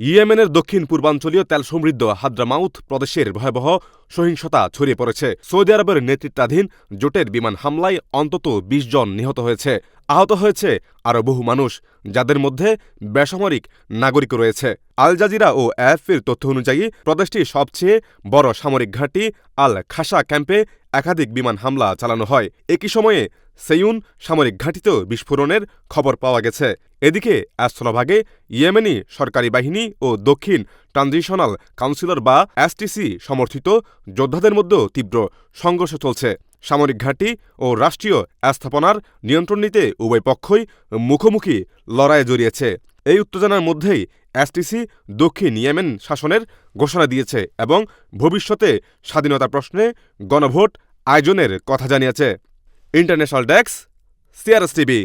ইয়েমেনের দক্ষিণ পূর্বাঞ্চলীয় তেল সমৃদ্ধ হাদ্রামাউথ প্রদেশের ভয়াবহ সহিংসতা ছড়িয়ে পড়েছে। সৌদি আরবের নেতৃত্বাধীন জোটের বিমান হামলায় অন্তত ২০ জন নিহত হয়েছে। আহত হয়েছে আরও বহু মানুষ, যাদের মধ্যে বেসামরিক নাগরিকও রয়েছে। আল জাজিরা ও এএফপির তথ্য অনুযায়ী প্রদেশটির সবচেয়ে বড় সামরিক ঘাঁটি আল খাসা ক্যাম্পে একাধিক বিমান হামলা চালানো হয়। একই সময়ে সেয়ুন সামরিক ঘাঁটিতেও বিস্ফোরণের খবর পাওয়া গেছে। এদিকে স্থলভাগে ইয়েমেনি সরকারি বাহিনী ও দক্ষিণ ট্রানজিশনাল কাউন্সিলর বা এসটিসি সমর্থিত যোদ্ধাদের মধ্যেও তীব্র সংঘর্ষ চলছে। সামরিক ঘাঁটি ও রাষ্ট্রীয় স্থাপনার নিয়ন্ত্রণ নিতে উভয় পক্ষই মুখোমুখি লড়াইয়ে জড়িয়েছে। এই উত্তেজনার মধ্যেই এসটিসি দক্ষিণ ইয়েমেন শাসনের ঘোষণা দিয়েছে এবং ভবিষ্যতে স্বাধীনতা প্রশ্নে গণভোট আয়োজনের কথা জানিয়েছে। International desk, CRS TV.